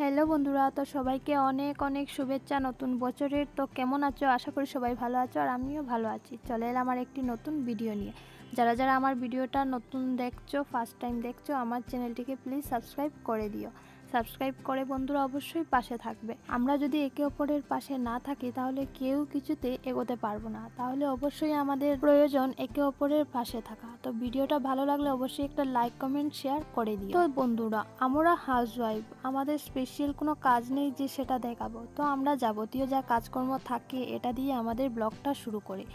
Hello বন্ধুরা, তো সবাইকে অনেক অনেক শুভেচ্ছা নতুন বছরের। তো কেমন আছো? আশা করি সবাই ভালো আছো, আর আমিও ভালো আছি। চলে এলাম আমার একটি নতুন ভিডিও নিয়ে। যারা যারা আমার ভিডিওটা নতুন দেখছো, ফার্স্ট টাইম দেখছো, আমার চ্যানেলটিকে প্লিজ সাবস্ক্রাইব করে দিও। সাবস্ক্রাইব করে বন্ধুরা অবশ্যই পাশে থাকবে। আমরা যদি একে অপরের পাশে না থাকি তাহলে কেউ কিছুতে এগোতে পারবো না। তাহলে অবশ্যই আমাদের প্রয়োজন একে অপরের পাশে থাকা। তো ভিডিওটা ভালো লাগলে অবশ্যই একটা লাইক কমেন্ট শেয়ার করে দিও। তো বন্ধুরা, আমরা হাউসওয়াইফ, আমাদের স্পেশাল কোনো কাজ নেই যে সেটা দেখাবো। তো আমরা যাবতীয় যা কাজকর্ম থাকে এটা দিয়ে আমাদের ব্লগটা শুরু করি।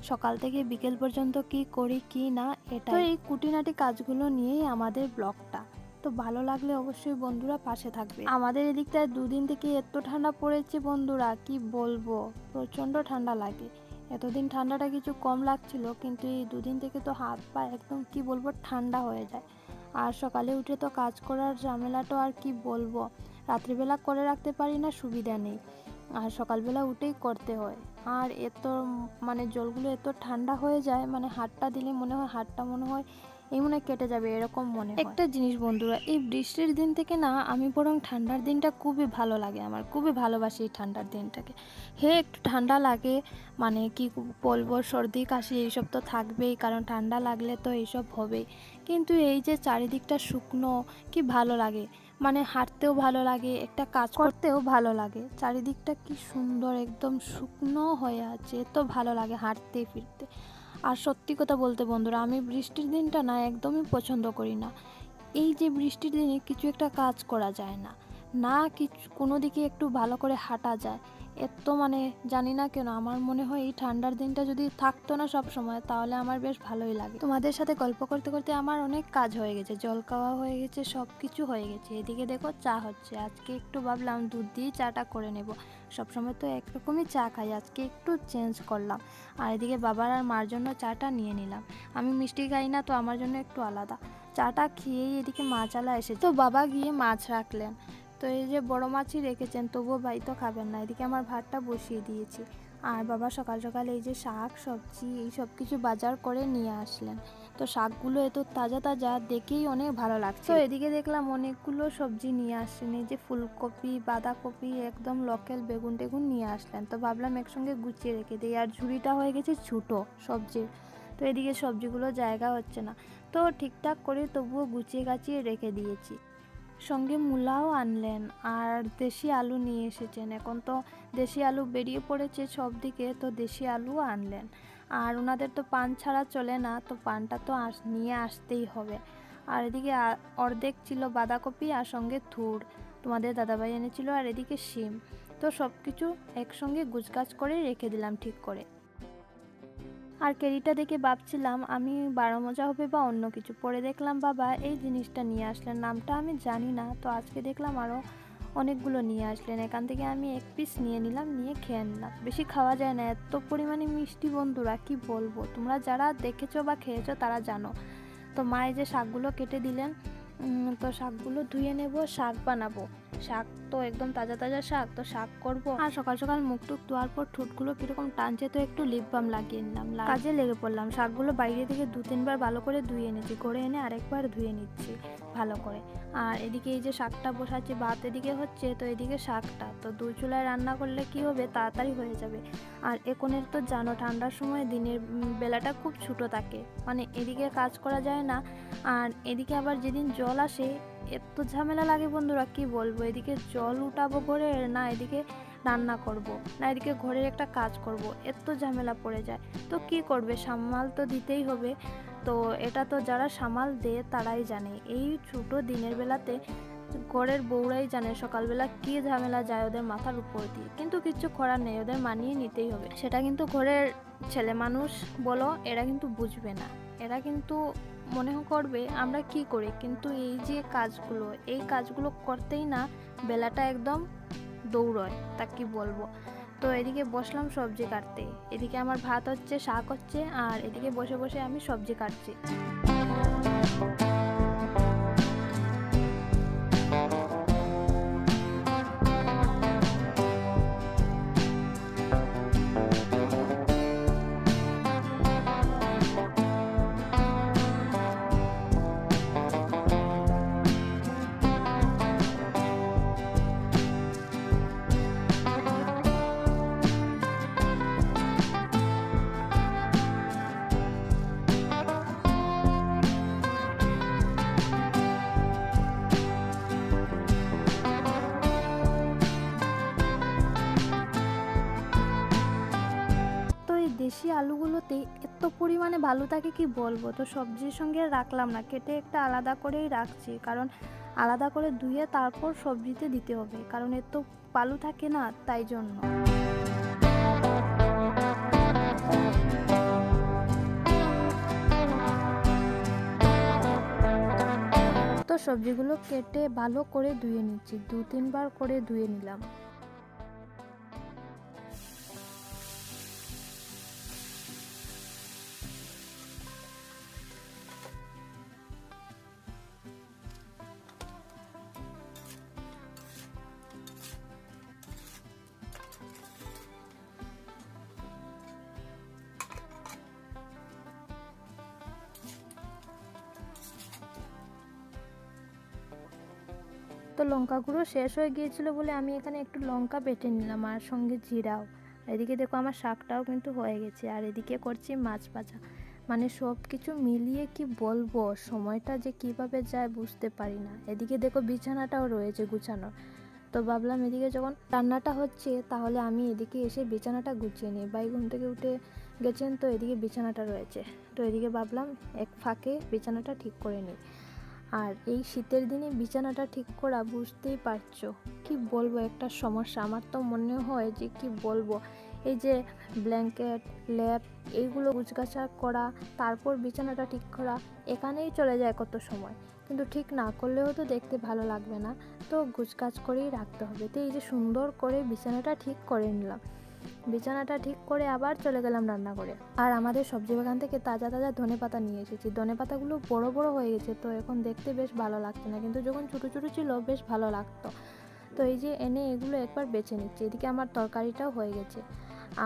সকাল থেকে বিকেল পর্যন্ত কি করি কি না, এটা এই কুটিনাটি কাজগুলো নিয়েই আমাদের ব্লগটা। তো ভালো লাগলে অবশ্যই বন্ধুরা পাশে থাকবে। আমাদের এদিকটায় দুদিন থেকে এত ঠান্ডা পড়েছে বন্ধুরা, কি বলবো, প্রচণ্ড ঠান্ডা লাগে। এতদিন ঠান্ডাটা কিছু কম লাগছিল, কিন্তু এই দুদিন থেকে তো হাত পা একদম কি বলবো ঠান্ডা হয়ে যায়। আর সকালে উঠে তো কাজ করার ঝামেলাটা আর কি বলবো, রাত্রিবেলা করে রাখতে পারি না, সুবিধা নেই, আর সকালবেলা উঠেই করতে হয়। আর এত জলগুলো এত ঠান্ডা হয়ে যায়, হাতটা দিলে মনে হয় হাতটা মনে হয় এই মনে কেটে যাবে, এরকম মনে হয়। একটা জিনিস বন্ধুরা, এই বৃষ্টির দিন থেকে না আমি বরং ঠান্ডার দিনটা খুবই ভালো লাগে, আমার খুবই ভালোবাসি এই ঠান্ডার দিনটাকে। একটু ঠান্ডা লাগে, কি বলবো, সর্দি কাশি এইসব তো থাকবেই, কারণ ঠান্ডা লাগলে তো এইসব হবেই। কিন্তু এই যে চারিদিকটা শুকনো, কি ভালো লাগে, হাঁটতেও ভালো লাগে, একটা কাজ করতেও ভালো লাগে। চারিদিকটা কি সুন্দর, একদম শুকনো হয়ে আছে, তো ভালো লাগে হাঁটতে ফিরতে। আর সত্যি কথা বলতে বন্ধুরা, আমি বৃষ্টির দিনটা না একদমই পছন্দ করি না। এই যে বৃষ্টির দিনে কিছু একটা কাজ করা যায় না, না কিছু কোনো দিকে একটু ভালো করে হাঁটা যায়, এত জানি না কেন আমার মনে হয় এই ঠান্ডার দিনটা যদি থাকতো না সব সময়, তাহলে আমার বেশ ভালোই লাগে। তোমাদের সাথে গল্প করতে করতে আমার অনেক কাজ হয়ে গেছে, জল খাওয়া হয়ে গেছে, সব কিছু হয়ে গেছে। এদিকে দেখো চা হচ্ছে, আজকে একটু ভাবলাম দুধ দিয়ে চাটা করে নেব। সবসময় তো একরকমই চা খাই, আজকে একটু চেঞ্জ করলাম। আর এদিকে বাবার আর মার জন্য চাটা নিয়ে নিলাম। আমি মিষ্টি খাই না, তো আমার জন্য একটু আলাদা। চাটা খেয়েই এদিকে মাছালা এসেছে, তো বাবা গিয়ে মাছ রাখলেন। তো এই যে বড় মাছই রেখেছেন, তবুও ভাই তো খাবেন না। এদিকে আমার ভাতটা বসিয়ে দিয়েছি, আর বাবা সকাল সকাল এই যে শাক সবজি এই সব কিছু বাজার করে নিয়ে আসলেন। তো শাকগুলো এত তাজা তাজা, দেখেই অনেক ভালো লাগছে। তো এদিকে দেখলাম অনেকগুলো সবজি নিয়ে আসলেন, এই যে ফুলকপি, বাঁধাকপি, একদম লোকাল বেগুন টেগুন নিয়ে আসলেন। তো ভাবলাম একসঙ্গে গুছিয়ে রেখে দিই, আর ঝুড়িটা হয়ে গেছে ছোটো সবজির। তো এদিকে সবজিগুলো জায়গা হচ্ছে না, তো ঠিকঠাক করে তবুও গুছিয়ে গাছিয়ে রেখে দিয়েছি। সঙ্গে মূলাও আনলেন, আর দেশি আলু নিয়ে এসেছেন। এখন তো দেশি আলু বেরিয়ে পড়েছে সব দিকে, তো দেশি আলুও আনলেন। আর ওনাদের তো পান ছাড়া চলে না, তো পানটা তো নিয়ে আসতেই হবে। আর এদিকে অর্ধেক ছিল বাঁধাকপি, আর সঙ্গে থুর তোমাদের দাদাভাই এনেছিল, আর এদিকে শিম। তো সব কিছু একসঙ্গে গুছগাছ করে রেখে দিলাম ঠিক করে। আর ক্যারিটা দেখে ভাবছিলাম আমি 12 মজা হবে বা অন্য কিছু, পরে দেখলাম বাবা এই জিনিসটা নিয়ে আসলেন, নামটা আমি জানি না। তো আজকে দেখলাম আরও অনেকগুলো নিয়ে আসলেন, এখান থেকে আমি এক পিস নিয়ে নিলাম, নিয়ে খেয়ে নিলাম। বেশি খাওয়া যায় না, এত পরিমাণে মিষ্টি বন্ধুরা, কি বলবো, তোমরা যারা দেখেছো বা খেয়েছো তারা জানো। তো মা এই যে শাকগুলো কেটে দিলেন, তো শাকগুলো ধুয়ে নেব, শাক বানাবো। শাক তো একদম তাজা তাজা শাক, তো শাক করব। আর সকাল সকাল মুখ টুক ধোয়ার পর ঠোঁটগুলো কিরকম টানছে, তো একটু লিপ বাম লাগিয়ে নিলাম, কাজে লেগে পড়লাম। শাকগুলো বাইরে থেকে 2-3 বার ভালো করে ধুয়ে এনেছি, ঘরে এনে আরেকবার ধুয়ে নিচ্ছি ভালো করে। আর এদিকে এই যে শাকটা বসাচ্ছি, ভাত এদিকে হচ্ছে, তো এদিকে শাকটা তো 2 চুলায় রান্না করলে কি হবে, তাড়াতাড়ি হয়ে যাবে। আর এখনের তো জানো ঠান্ডার সময় দিনের বেলাটা খুব ছোটো থাকে, এদিকে কাজ করা যায় না। আর এদিকে আবার যেদিন জল আসে এত ঝামেলা লাগে বন্ধুরা, কি বলবো, এদিকে জল উঠাবো ঘরে, না এদিকে রান্না করব, না এদিকে ঘরের একটা কাজ করব, এত ঝামেলা পড়ে যায়। তো কি করবে, সামাল তো দিতেই হবে। তো এটা তো যারা সামাল দেয় তারাই জানে, এই ছোটো দিনের বেলাতে ঘরের বউরাই জানে সকালবেলা কি ঝামেলা যায় ওদের মাথার উপর দিয়ে। কিন্তু কিচ্ছু করার নেই, ওদের মানিয়ে নিতেই হবে। সেটা কিন্তু ঘরের ছেলে মানুষ বলো, এরা কিন্তু বুঝবে না, এরা কিন্তু মনে করবে আমরা কি করি, কিন্তু এই যে কাজগুলো, এই কাজগুলো করতেই না বেলাটা একদম দৌড়য়, তা কি বলবো। তো এদিকে বসলাম সবজি কাটতে, এদিকে আমার ভাত হচ্ছে, শাক হচ্ছে, আর এদিকে বসে বসে আমি সবজি কাটছি। দেশি আলুগুলোতে এত পরিমাণে ভালো থাকে কি বলবো। তো সবজির সঙ্গে রাখলাম না, কেটে একটা আলাদা করেই রাখছি, কারণ আলাদা করে ধুয়ে তারপর সবজিতে দিতে হবে, কারণ এত বালু থাকে না, তাই জন্য। তো সবজিগুলো কেটে ভালো করে ধুয়ে নিচ্ছি, 2-3 বার করে ধুয়ে নিলাম। তো লঙ্কা গুঁড়ো শেষ হয়ে গিয়েছিল বলে আমি এখানে একটু লঙ্কা বেটে নিলাম, আর সঙ্গে জিরাও। এদিকে দেখো আমার শাকটাও কিন্তু হয়ে গেছে, আর এদিকে করছি মাছ ভাজা। মানে সব কিছু মিলিয়ে কি বলবো, সময়টা যে কিভাবে যায় বুঝতে পারি না। এদিকে দেখো বিছানাটাও রয়েছে গুছানো, তো ভাবলাম এদিকে যখন রান্নাটা হচ্ছে তাহলে আমি এদিকে এসে বিছানাটা গুছিয়ে নিই। ভাই ঘুম থেকে উঠে গেছেন, তো এদিকে বিছানাটা রয়েছে, তো এদিকে ভাবলাম এক ফাঁকে বিছানাটা ঠিক করে নিই। আর এই শীতের দিনে বিছানাটা ঠিক করা, বুঝতেই পারছো কি বলবো, একটা সমস্যা। আমার তো মনে হয় যে কি বলবো, এই যে ব্ল্যাঙ্কেট, ল্যাপ, এইগুলো গুছগাছা করা, তারপর বিছানাটা ঠিক করা, এখানেই চলে যায় কত সময়। কিন্তু ঠিক না করলেও তো দেখতে ভালো লাগবে না, তো গুছগাছ করেই রাখতে হবে। তো এই যে সুন্দর করে বিছানাটা ঠিক করে নিলাম, বিছানাটা ঠিক করে আবার চলে গেলাম রান্না করে। আর আমাদের সবজি বাগান থেকে তাজা তাজা ধনেপাতা নিয়ে এসেছি। ধনেপাতাগুলো বড় বড় হয়ে গেছে, তো এখন দেখতে বেশ ভালো লাগছে না, কিন্তু যখন ছোটো ছোটো ছিল বেশ ভালো লাগতো। তো এই যে এনে এগুলো একবার বেছে নিচ্ছি। এদিকে আমার তরকারিটাও হয়ে গেছে,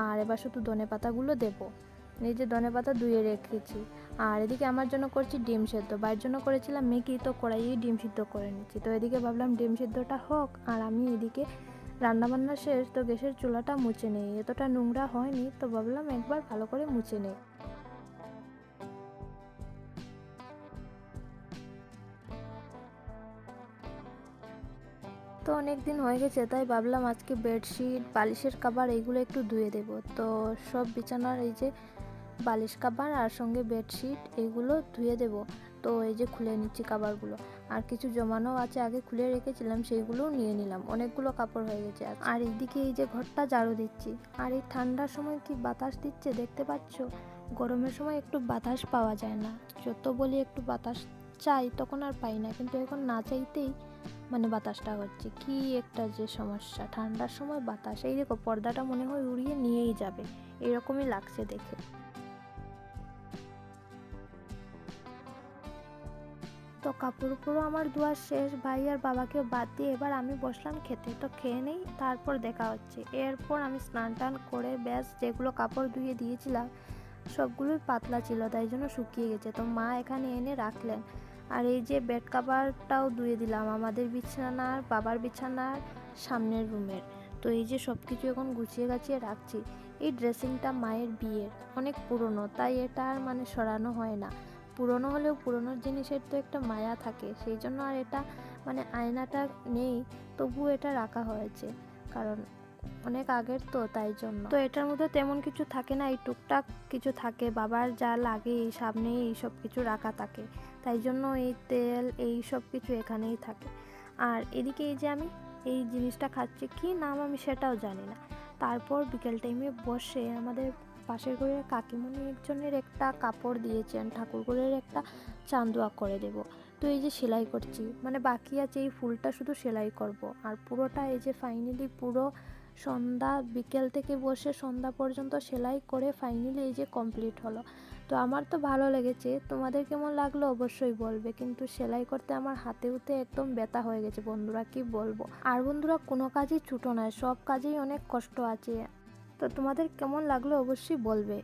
আর এবার শুধু ধনেপাতাগুলো দেবো। এই যে ধনেপাতা ধুয়ে রেখেছি। আর এদিকে আমার জন্য করছি ডিম সেদ্ধ, বাইরের জন্য করেছিলাম ম্যাগি, তো কড়াইয়ে ডিম সিদ্ধ করে নিচ্ছি। তো এদিকে ভাবলাম ডিম সিদ্ধটা হোক, আর আমি এদিকে রান্নাবান্না শেষ, তো গ্যাসের চুলাটা মুছে নেই, এতটা নোংরা হয়নি, তো ভাবলাম একবার ভালো করে মুছে নেই। তো অনেক দিন হয়ে গেছে, তাই ভাবলাম আজকে বেডশিট, বালিশের কভার এইগুলো একটু ধুয়ে দেব। তো সব বিছানার এই যে বালিশ কভার আর সঙ্গে বেডশিট এইগুলো ধুয়ে দেব। তো এই যে খুলে নিচ্ছি কভারগুলো, আর কিছু জমানো আছে, আগে খুলে রেখেছিলাম, সেইগুলোও নিয়ে নিলাম। অনেকগুলো কাপড় হয়ে গেছে। আর এইদিকে এই যে ঘরটা ঝাড়ু দিচ্ছি। আর এই ঠান্ডার সময় কি বাতাস দিচ্ছে দেখতে পাচ্ছ, গরমের সময় একটু বাতাস পাওয়া যায় না, যত বলি একটু বাতাস চাই তখন আর পাই না, কিন্তু এখন না চাইতেই মানে বাতাসটা হচ্ছে। কি একটা যে সমস্যা, ঠান্ডার সময় বাতাস, এই দেখো পর্দাটা মনে হয় উড়িয়ে নিয়েই যাবে, এরকমই লাগছে দেখে। তো কাপড় উপরও আমার ধোয়া শেষ, ভাই আর বাবাকে বাদ দিয়ে এবার আমি বসলাম খেতে। তো খেয়ে নেই, তারপর দেখা হচ্ছে। এরপর আমি স্নান টান করে ব্যাস, যেগুলো কাপড় ধুয়ে দিয়েছিলাম সবগুলোই পাতলা ছিল, তাই জন্য শুকিয়ে গেছে, তো মা এখানে এনে রাখলেন। আর এই যে বেড কাভারটাও ধুয়ে দিলাম, আমাদের বিছানার, বাবার বিছানার সামনের রুমের। তো এই যে সব কিছু এখন গুছিয়ে গাছিয়ে রাখছি। এই ড্রেসিংটা মায়ের বিয়ের, অনেক পুরনো, তাই এটা আর মানে সরানো হয় না। পুরনো হলেও পুরনোর জিনিসের তো একটা মায়া থাকে, সেই জন্য আর এটা মানে আয়নাটা নেই, তবুও এটা রাখা হয়েছে, কারণ অনেক আগের তো, তাই জন্য। তো এটার মধ্যে তেমন কিছু থাকে না, এই টুকটাক কিছু থাকে, বাবার যা লাগে এই সামনে এই সব কিছু রাখা থাকে, তাই জন্য এই তেল এই সব কিছু এখানেই থাকে। আর এদিকে এই যে আমি এই জিনিসটা খাচ্ছি, কি নাম আমি সেটাও জানি না। তারপর বিকেল টাইমে বসে আমাদের পাশের ঘরের কাকিমণি একজনের একটা কাপড় দিয়েছেন, ঠাকুরঘরের একটা চান্দুয়া করে দেব। তো এই যে সেলাই করছি, মানে বাকি আছে এই ফুলটা শুধু সেলাই করব, আর পুরোটা এই যে ফাইনালি পুরো সন্ধ্যা, বিকেল থেকে বসে সন্ধ্যা পর্যন্ত সেলাই করে ফাইনালি এই যে কমপ্লিট হলো। তো আমার তো ভালো লেগেছে, তোমাদের কেমন লাগলো অবশ্যই বলবে। কিন্তু সেলাই করতে আমার হাতে উতে একদম ব্যথা হয়ে গেছে বন্ধুরা, কি বলবো। আর বন্ধুরা কোনো কাজই ছোটো নয়, সব কাজেই অনেক কষ্ট আছে। তো তোমাদের কেমন লাগলো অবশ্যই বলবে।